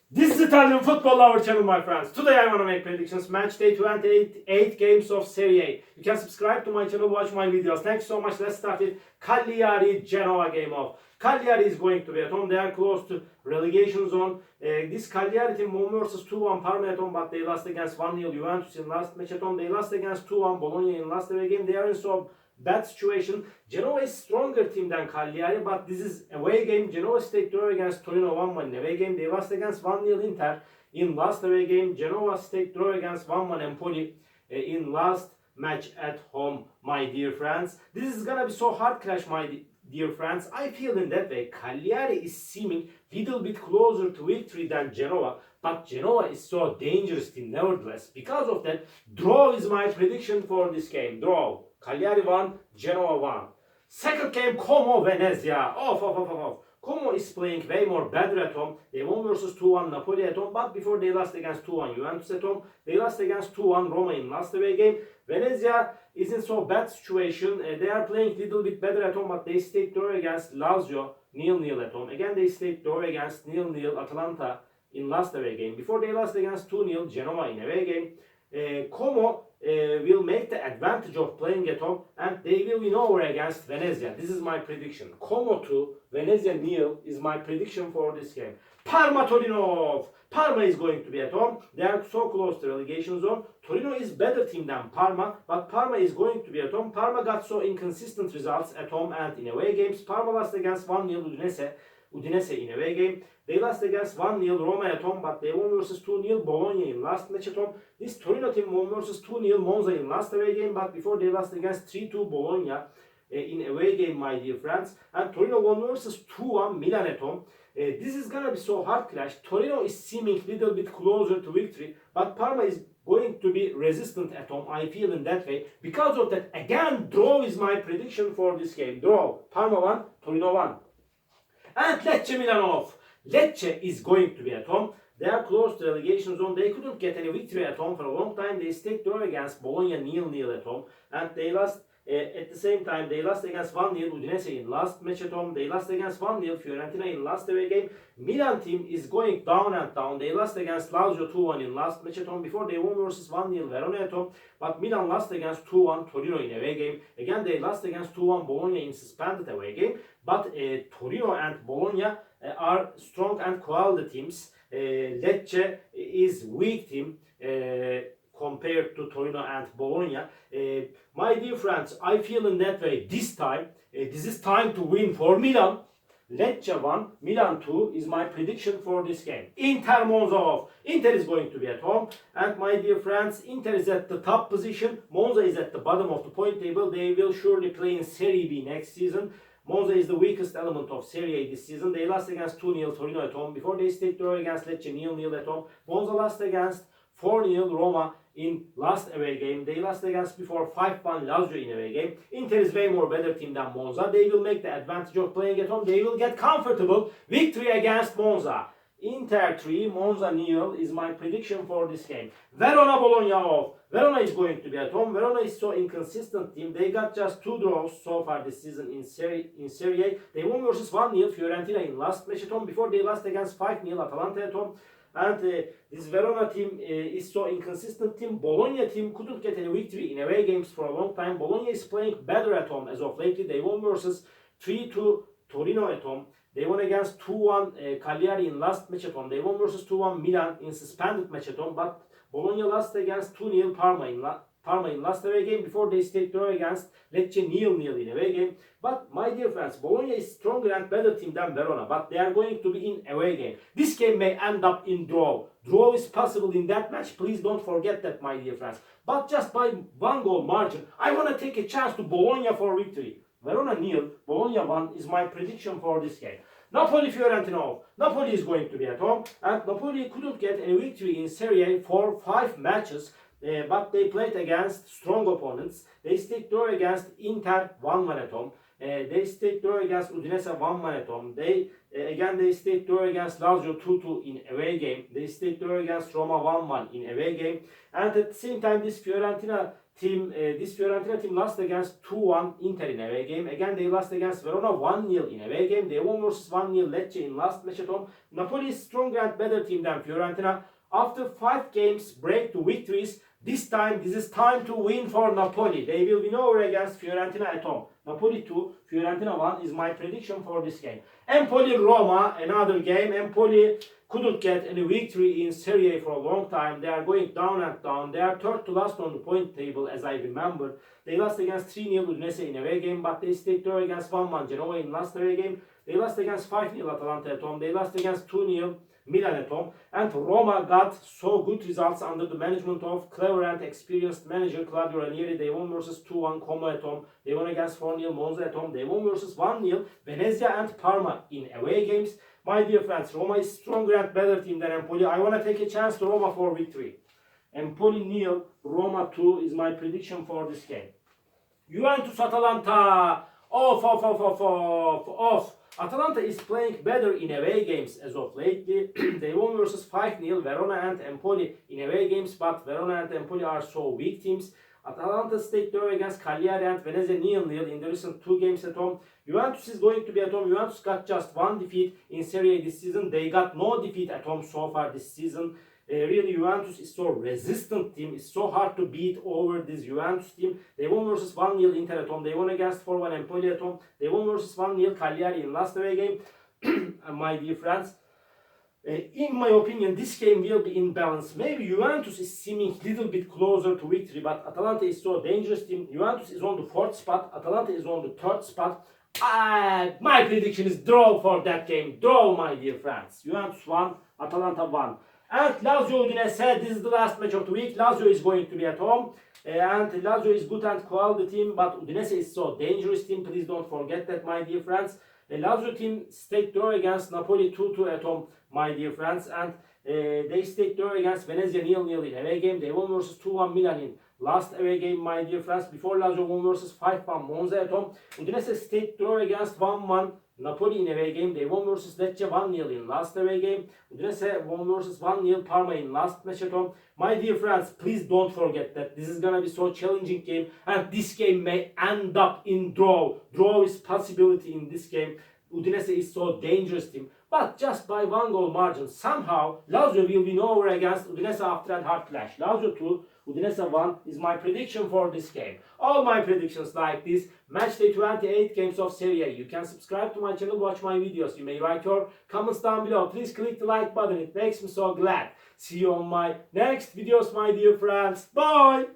This is Italian football our channel, my friends. Today I want to make predictions. Match day 28 games of Serie A. You can subscribe to my channel, watch my videos. Thanks so much. Let's start with Cagliari Genoa game off. Cagliari is going to be at home. They are close to relegation zone. This Cagliari team won versus 2-1 Parma at home, but they lost against 1-0 Juventus in last match at home. They lost against 2-1 Bologna in last away game. They are in so bad situation. Genoa is stronger team than Cagliari, but this is away game. Genoa State draw against Torino 1-1 in away game. They lost against 1-0 Inter in last away game. Genoa State draw against 1-1 Empoli in last match at home, my dear friends. This is gonna be so hard clash, my dear friends. I feel in that way Cagliari is seeming little bit closer to victory than Genoa, but Genoa is so dangerous team nevertheless. Because of that, draw is my prediction for this game. Draw. Cagliari 1, Genoa 1. Second game, Como Venezia. Off. Como is playing way more better at home. They won versus 2-1 Napoli at home, but before they lost against 2-1 Juventus at home. They lost against 2-1 Roma in last away game. Venezia is in so bad situation. They are playing little bit better at home, but they stayed draw against Lazio 0-0 at home. Again, they stayed draw against 0-0 Atalanta in last away game. Before they lost against 2-0 Genoa in away game. Como will make the advantage of playing at home and they will win over against Venezia. This is my prediction. Como 2, Venezia 0 is my prediction for this game. Parma Torino. Parma is going to be at home. They are so close to relegation zone. Torino is better team than Parma, but Parma is going to be at home. Parma got so inconsistent results at home and in away games. Parma lost against 1-0 Udinese in away game. They lost against 1-0 Roma at home, but they won versus 2-0 Bologna in last match at home. This Torino team won versus 2-0 Monza in last away game, but before they lost against 3-2 Bologna in away game, my dear friends. And Torino won versus 2-1 Milan at home. This is gonna be so hard clash. Torino is seeming little bit closer to victory, but Parma is going to be resistant at home. I feel in that way. Because of that, again, draw is my prediction for this game. Draw. Parma 1, Torino 1. And Lecce Milan off. Lecce is going to be at home. They are close to relegation zone. They couldn't get any victory at home for a long time. They stayed draw against Bologna 0-0 at home. And they lost at the same time. They lost against 1-0 Udinese in last match at home. They lost against 1-0 Fiorentina in last away game. Milan team is going down and down. They lost against Lazio 2-1 in last match at home. Before they won versus 1-0 Verona at home. But Milan lost against 2-1 Torino in away game. Again, they lost against 2-1 Bologna in suspended away game. But Torino and Bologna are strong and quality teams. Lecce is weak team compared to Torino and Bologna. My dear friends, I feel in that way this time. This is time to win for Milan. Lecce 1, Milan 2 is my prediction for this game. Inter Monza off. Inter is going to be at home. And my dear friends, Inter is at the top position. Monza is at the bottom of the point table. They will surely play in Serie B next season. Monza is the weakest element of Serie A this season. They lost against 2-0 Torino at home. Before they stayed draw against Lecce 0-0 at home. Monza lost against 4-0 Roma in last away game. They lost against before 5-1 Lazio in away game. Inter is way more better team than Monza. They will make the advantage of playing at home. They will get comfortable victory against Monza. Inter 3, Monza 0 is my prediction for this game. Verona Bologna off. Verona is going to be at home. Verona is so inconsistent team. They got just 2 draws so far this season in Serie A. They won versus 1-0 Fiorentina in last match at home. Before they lost against 5-0 Atalanta at home. And this Verona team is so inconsistent team. Bologna team couldn't get any victory in away games for a long time. Bologna is playing better at home as of lately. They won versus 3-2 Torino at home. They won against 2-1 Cagliari in last match at home. They won versus 2-1 Milan in suspended match at home. But Bologna lost against 2-0 Parma in last away game. Before they stayed draw against Lecce 0-0 in away game. But my dear friends, Bologna is stronger and better team than Verona. But they are going to be in away game. This game may end up in draw. Draw is possible in that match. Please don't forget that, my dear friends. But just by 1 goal margin, I want to take a chance to Bologna for victory. Verona 0, Bologna 1 is my prediction for this game. Napoli Fiorentina off. Napoli is going to be at home. And Napoli couldn't get any victory in Serie A for 5 matches. But they played against strong opponents. They stayed draw against Inter 1-1 at home. They stayed draw against Udinese 1-1 at home. They stayed draw against Lazio 2-2 in away game. They stayed draw against Roma 1-1 in away game. And at the same time, this Fiorentina team lost against 2-1 Inter in away game. Again, they lost against Verona 1-0 in away game. They won versus 1-0 Lecce in last match at home. Napoli is stronger and better team than Fiorentina. After 5 games break to victories, this is time to win for Napoli. They will win over against Fiorentina at home. Napoli 2, Fiorentina 1 is my prediction for this game. Empoli-Roma, another game. Empoli couldn't get any victory in Serie for a long time. They are going down and down. They are third to last on the point table, as I remember. They lost against 3-0 Udinese in away game, but they stayed third against 1-1 Genoa in last away game. They lost against 5-0 Atalanta at home. They lost against 2-0 Milan at home. And Roma got so good results under the management of clever and experienced manager Claudio Ranieri. They won versus 2-1 Como at home. They won against 4-0 Monza at home. They won versus 1-0 Venezia and Parma in away games. My dear friends, Roma is stronger and better team than Empoli. I want to take a chance to Roma for victory. Empoli 0, Roma 2 is my prediction for this game. Juventus-Atalanta. Off. Atalanta is playing better in away games as of lately. They won versus 5-0 Verona and Empoli in away games, but Verona and Empoli are so weak teams. Atalanta stayed draw against Cagliari and Venezia 0-0 in the recent 2 games at home. Juventus is going to be at home. Juventus got just 1 defeat in Serie this season. They got no defeat at home so far this season. Really, Juventus is so resistant team. It's so hard to beat over this Juventus team. They won versus 1-0 Inter at home. They won against 4-1 Empoli at home. They won versus 1-0 Cagliari in last away game. My dear friends, in my opinion, this game will be in balance. Maybe Juventus is seeming a little bit closer to victory, but Atalanta is so dangerous team. Juventus is on the 4th spot. Atalanta is on the 3rd spot. My prediction is draw for that game. Draw, my dear friends. Juventus 1, Atalanta 1. And Lazio Udinese, this is the last match of the week. Lazio is going to be at home. And Lazio is good and quality team, but Udinese is so dangerous team. Please don't forget that, my dear friends. The Lazio team stayed draw against Napoli 2-2 at home, my dear friends. And they stayed draw against Venezia 0-0 in away game. They won versus 2-1 Milan in last away game, my dear friends. Before Lazio won versus 5-1 Monza at home. Udinese stayed draw against 1-1 Napoli in away game. They won versus Lecce 1-0 in last away game. Udinese won versus 1-0 Parma in last match at home. My dear friends, please don't forget that this is gonna be so challenging game, and this game may end up in draw. Draw is possibility in this game. Udinese is so dangerous team, but just by 1 goal margin, somehow Lazio will win over against Udinese after a hard clash. Lazio 2, Udinese 1 is my prediction for this game. All my predictions like this. Match day 28 games of Serie. You can subscribe to my channel, watch my videos. You may write your comments down below. Please click the like button. It makes me so glad. See you on my next videos, my dear friends. Bye!